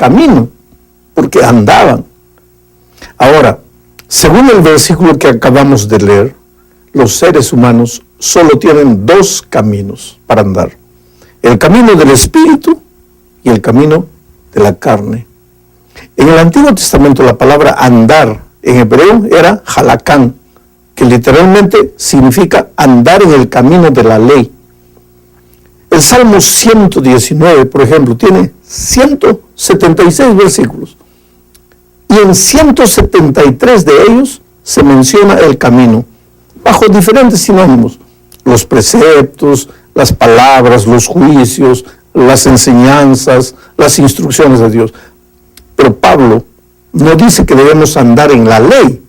camino, porque andaban. Ahora, según el versículo que acabamos de leer, los seres humanos solo tienen dos caminos para andar: el camino del espíritu y el camino de la carne. En el Antiguo Testamento la palabra andar en hebreo era halakán, que literalmente significa andar en el camino de la ley. El Salmo 119, por ejemplo, tiene 176 versículos, y en 173 de ellos se menciona el camino, bajo diferentes sinónimos: los preceptos, las palabras, los juicios, las enseñanzas, las instrucciones de Dios. Pero Pablo no dice que debemos andar en la ley,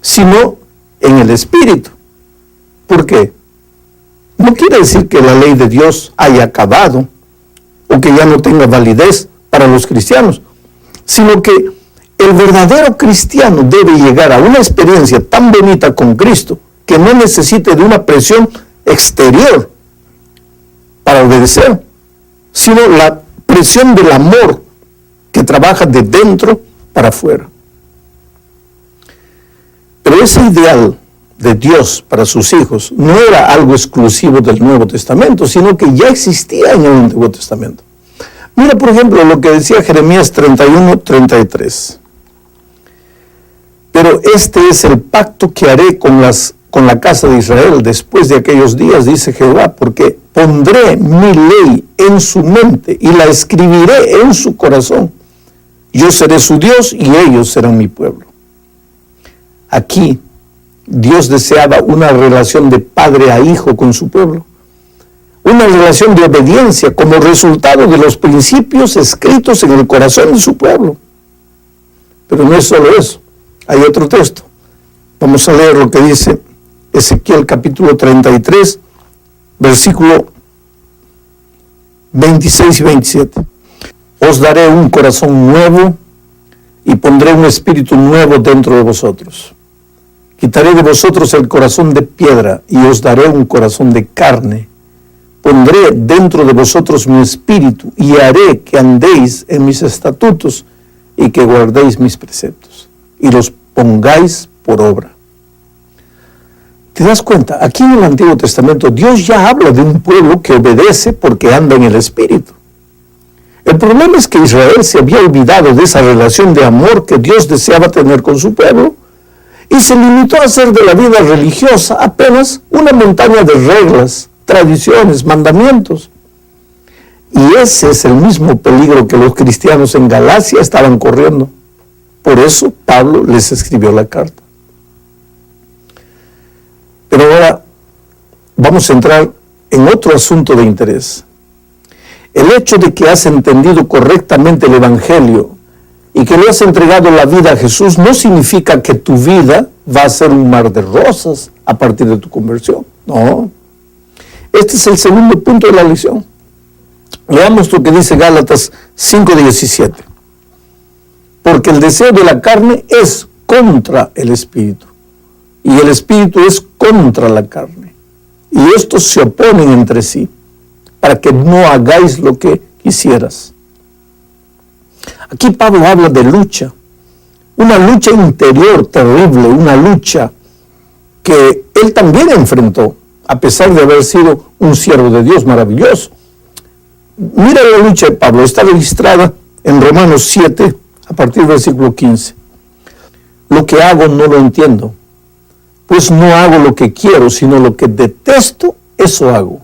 sino en el Espíritu. ¿Por qué? No quiere decir que la ley de Dios haya acabado o que ya no tenga validez para los cristianos, sino que el verdadero cristiano debe llegar a una experiencia tan bonita con Cristo que no necesite de una presión exterior para obedecer, sino la presión del amor que trabaja de dentro para afuera. Pero ese ideal de Dios para sus hijos no era algo exclusivo del Nuevo Testamento, sino que ya existía en el Antiguo Testamento. Mira, por ejemplo, lo que decía Jeremías 31:33. Pero este es el pacto que haré con la casa de Israel después de aquellos días, dice Jehová, porque pondré mi ley en su mente y la escribiré en su corazón. Yo seré su Dios y ellos serán mi pueblo. Aquí Dios deseaba una relación de padre a hijo con su pueblo, una relación de obediencia como resultado de los principios escritos en el corazón de su pueblo. Pero no es solo eso, hay otro texto. Vamos a leer lo que dice Ezequiel capítulo 33, versículo 26 y 27. Os daré un corazón nuevo y pondré un espíritu nuevo dentro de vosotros. Quitaré de vosotros el corazón de piedra y os daré un corazón de carne. Pondré dentro de vosotros mi espíritu y haré que andéis en mis estatutos y que guardéis mis preceptos y los pongáis por obra. ¿Te das cuenta? Aquí en el Antiguo Testamento Dios ya habla de un pueblo que obedece porque anda en el espíritu. El problema es que Israel se había olvidado de esa relación de amor que Dios deseaba tener con su pueblo y se limitó a hacer de la vida religiosa apenas una montaña de reglas, tradiciones, mandamientos. Y ese es el mismo peligro que los cristianos en Galacia estaban corriendo. Por eso Pablo les escribió la carta. Pero ahora vamos a entrar en otro asunto de interés. El hecho de que has entendido correctamente el Evangelio y que le has entregado la vida a Jesús no significa que tu vida va a ser un mar de rosas a partir de tu conversión. No. Este es el segundo punto de la lección. Leamos lo que dice Gálatas 5:17. Porque el deseo de la carne es contra el espíritu, y el espíritu es contra la carne. Y estos se oponen entre sí, para que no hagáis lo que quisieras. Aquí Pablo habla de lucha, una lucha interior terrible, una lucha que él también enfrentó, a pesar de haber sido un siervo de Dios maravilloso. Mira la lucha de Pablo, está registrada en Romanos 7, a partir del versículo 15. Lo que hago no lo entiendo, pues no hago lo que quiero, sino lo que detesto, eso hago.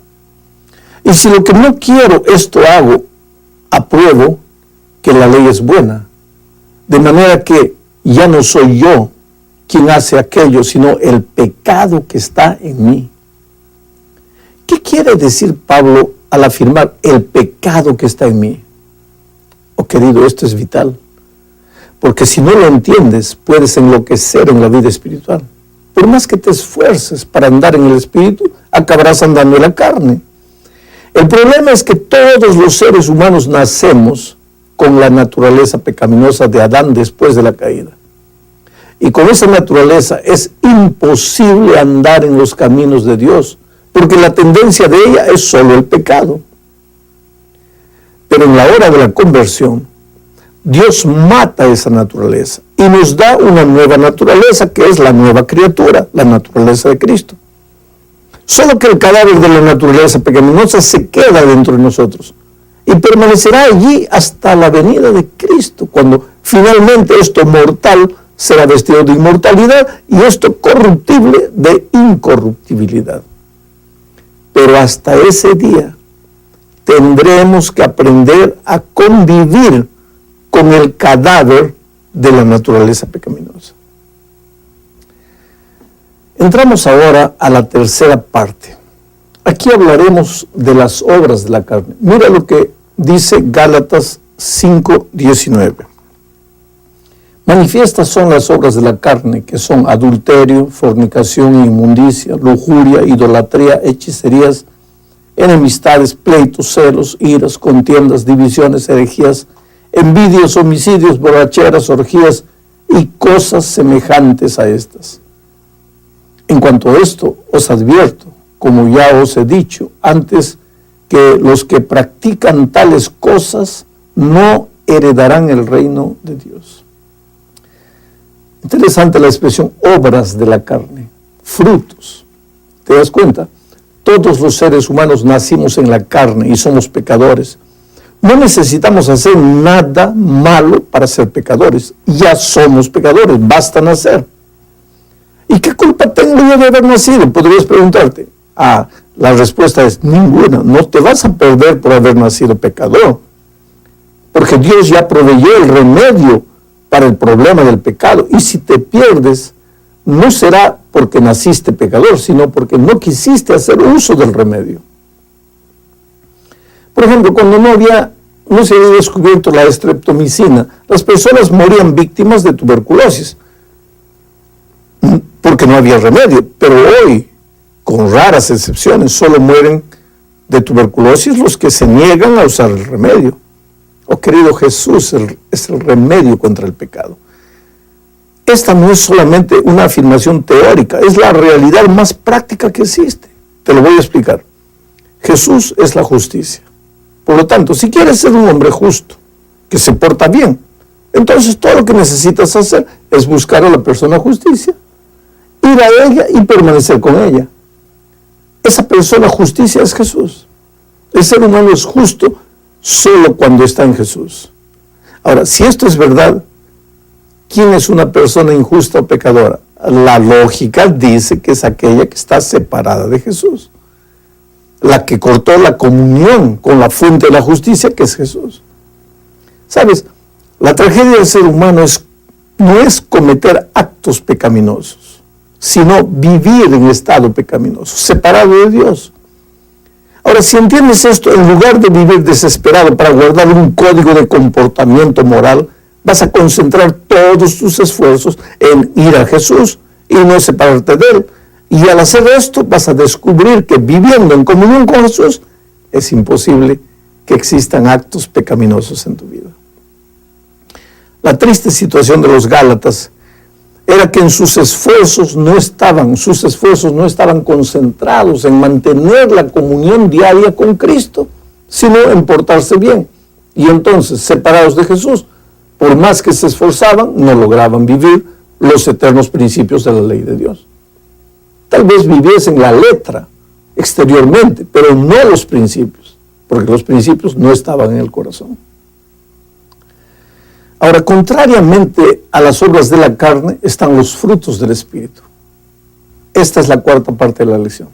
Y si lo que no quiero, esto hago, apruebo que la ley es buena. De manera que ya no soy yo quien hace aquello, sino el pecado que está en mí. ¿Qué quiere decir Pablo al afirmar el pecado que está en mí? Oh, querido, esto es vital. Porque si no lo entiendes, puedes enloquecer en la vida espiritual. Por más que te esfuerces para andar en el espíritu, acabarás andando en la carne. El problema es que todos los seres humanos nacemos con la naturaleza pecaminosa de Adán después de la caída. Y con esa naturaleza es imposible andar en los caminos de Dios, porque la tendencia de ella es solo el pecado. Pero en la hora de la conversión, Dios mata esa naturaleza y nos da una nueva naturaleza, que es la nueva criatura, la naturaleza de Cristo. Solo que el cadáver de la naturaleza pecaminosa se queda dentro de nosotros y permanecerá allí hasta la venida de Cristo, cuando finalmente esto mortal será vestido de inmortalidad y esto corruptible de incorruptibilidad. Pero hasta ese día tendremos que aprender a convivir con el cadáver de la naturaleza pecaminosa. Entramos ahora a la tercera parte. Aquí hablaremos de las obras de la carne. Mira lo que dice Gálatas 5:19. Manifiestas son las obras de la carne, que son adulterio, fornicación, inmundicia, lujuria, idolatría, hechicerías, enemistades, pleitos, celos, iras, contiendas, divisiones, herejías, envidias, homicidios, borracheras, orgías y cosas semejantes a estas. En cuanto a esto, os advierto, como ya os he dicho antes, que los que practican tales cosas no heredarán el reino de Dios. Interesante la expresión obras de la carne, frutos. ¿Te das cuenta? Todos los seres humanos nacimos en la carne y somos pecadores. No necesitamos hacer nada malo para ser pecadores. Ya somos pecadores, basta nacer. ¿Y qué culpa tengo yo de haber nacido? Podrías preguntarte. La respuesta es ninguna. No te vas a perder por haber nacido pecador, porque Dios ya proveyó el remedio para el problema del pecado. Y si te pierdes, no será porque naciste pecador, sino porque no quisiste hacer uso del remedio. Por ejemplo, cuando no se había descubierto la estreptomicina, las personas morían víctimas de tuberculosis, porque no había remedio. Pero hoy, con raras excepciones, solo mueren de tuberculosis los que se niegan a usar el remedio. Oh, querido Jesús, es el remedio contra el pecado. Esta no es solamente una afirmación teórica, es la realidad más práctica que existe. Te lo voy a explicar. Jesús es la justicia. Por lo tanto, si quieres ser un hombre justo, que se porta bien, entonces todo lo que necesitas hacer es buscar a la persona justicia, ir a ella y permanecer con ella. Esa persona justicia es Jesús. El ser humano es justo solo cuando está en Jesús. Ahora, si esto es verdad, ¿quién es una persona injusta o pecadora? La lógica dice que es aquella que está separada de Jesús, la que cortó la comunión con la fuente de la justicia, que es Jesús. ¿Sabes? La tragedia del ser humano no es cometer actos pecaminosos, sino vivir en estado pecaminoso, separado de Dios. Ahora, si entiendes esto, en lugar de vivir desesperado para guardar un código de comportamiento moral, vas a concentrar todos tus esfuerzos en ir a Jesús y no separarte de Él. Y al hacer esto, vas a descubrir que viviendo en comunión con Jesús, es imposible que existan actos pecaminosos en tu vida. La triste situación de los Gálatas era que sus esfuerzos no estaban concentrados en mantener la comunión diaria con Cristo, sino en portarse bien. Y entonces, separados de Jesús, por más que se esforzaban, no lograban vivir los eternos principios de la ley de Dios. Tal vez viviesen la letra exteriormente, pero no los principios, porque los principios no estaban en el corazón. Ahora, contrariamente a las obras de la carne, están los frutos del Espíritu. Esta es la cuarta parte de la lección.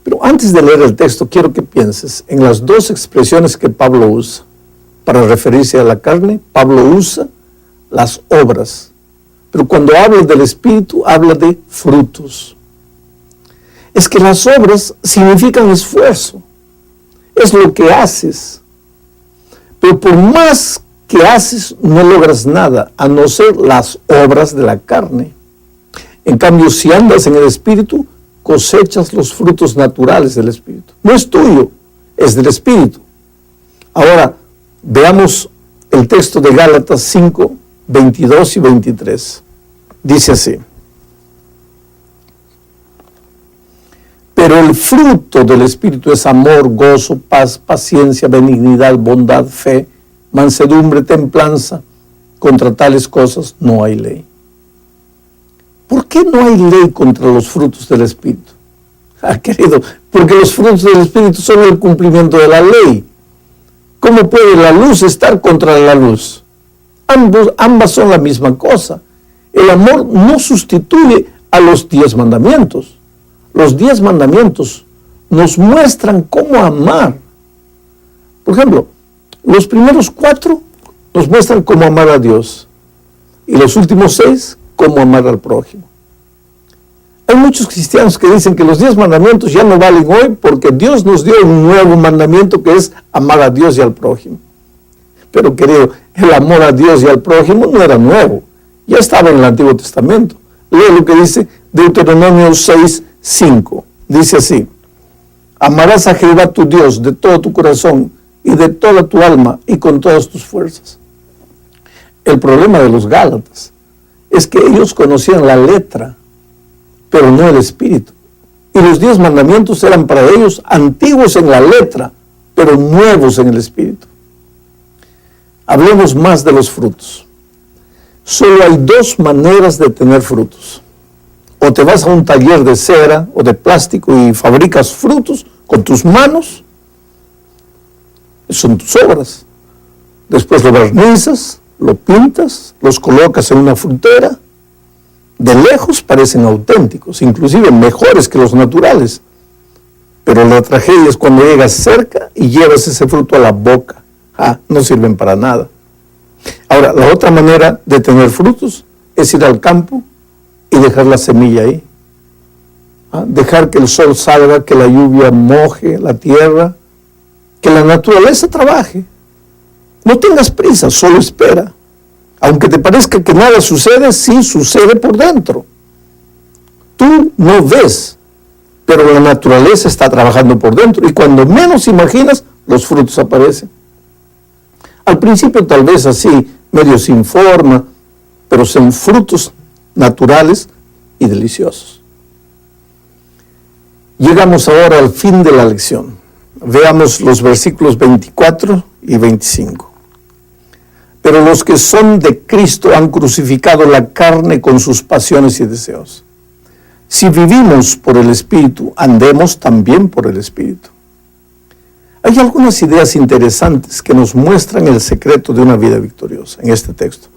Pero antes de leer el texto, quiero que pienses en las dos expresiones que Pablo usa. Para referirse a la carne, Pablo usa las obras. Pero cuando habla del Espíritu, habla de frutos. Es que las obras significan esfuerzo. Es lo que haces. Pero por más que haces, no logras nada, a no ser las obras de la carne. En cambio, si andas en el Espíritu, cosechas los frutos naturales del Espíritu. No es tuyo, es del Espíritu. Ahora, veamos el texto de Gálatas 5, 22 y 23. Dice así: pero el fruto del Espíritu es amor, gozo, paz, paciencia, benignidad, bondad, fe, mansedumbre, templanza. Contra tales cosas no hay ley. ¿Por qué no hay ley contra los frutos del Espíritu? Querido, porque los frutos del Espíritu son el cumplimiento de la ley. ¿Cómo puede la luz estar contra la luz? Ambas son la misma cosa. El amor no sustituye a los 10 mandamientos. Los 10 mandamientos nos muestran cómo amar. Por ejemplo, los primeros 4 nos muestran cómo amar a Dios. Y los últimos 6, cómo amar al prójimo. Hay muchos cristianos que dicen que los 10 mandamientos ya no valen hoy porque Dios nos dio un nuevo mandamiento que es amar a Dios y al prójimo. Pero querido, el amor a Dios y al prójimo no era nuevo. Ya estaba en el Antiguo Testamento. Lee lo que dice Deuteronomio 6:5. Dice así: amarás a Jehová tu Dios de todo tu corazón y de toda tu alma y con todas tus fuerzas. El problema de los Gálatas es que ellos conocían la letra, pero no el espíritu. Y los 10 mandamientos eran para ellos antiguos en la letra, pero nuevos en el espíritu. Hablemos más de los frutos. Solo hay 2 maneras de tener frutos. O te vas a un taller de cera o de plástico y fabricas frutos con tus manos. Son tus obras. Después lo barnizas, lo pintas, los colocas en una frutera. De lejos parecen auténticos, inclusive mejores que los naturales. Pero la tragedia es cuando llegas cerca y llevas ese fruto a la boca. No sirven para nada. Ahora, la otra manera de tener frutos es ir al campo y dejar la semilla ahí. Dejar que el sol salga, que la lluvia moje la tierra, que la naturaleza trabaje. No tengas prisa, solo espera. Aunque te parezca que nada sucede, sí sucede por dentro. Tú no ves, pero la naturaleza está trabajando por dentro y cuando menos imaginas, los frutos aparecen. Al principio tal vez así, medio sin forma, pero son frutos naturales y deliciosos. Llegamos ahora al fin de la lección. Veamos los versículos 24 y 25. Pero los que son de Cristo han crucificado la carne con sus pasiones y deseos. Si vivimos por el Espíritu, andemos también por el Espíritu. Hay algunas ideas interesantes que nos muestran el secreto de una vida victoriosa en este texto.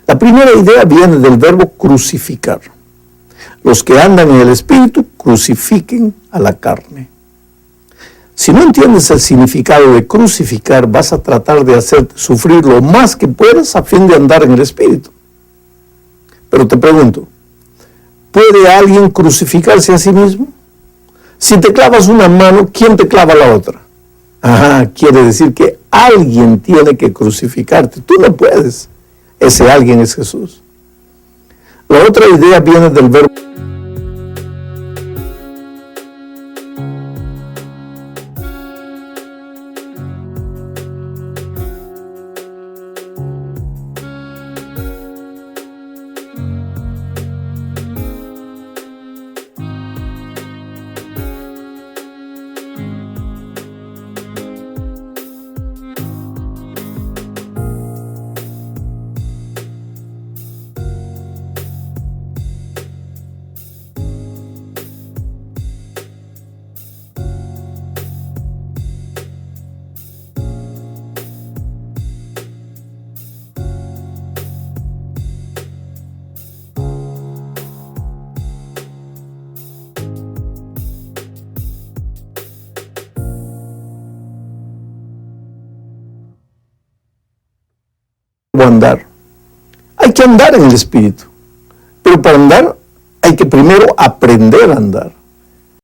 La primera idea viene del verbo crucificar. Los que andan en el Espíritu crucifiquen a la carne. Si no entiendes el significado de crucificar, vas a tratar de hacerte sufrir lo más que puedas a fin de andar en el Espíritu. Pero te pregunto, ¿puede alguien crucificarse a sí mismo? Si te clavas una mano, ¿quién te clava la otra? Quiere decir que alguien tiene que crucificarte. Tú no puedes. Ese alguien es Jesús. La otra idea viene del verbo andar. Hay que andar en el Espíritu, pero para andar hay que primero aprender a andar.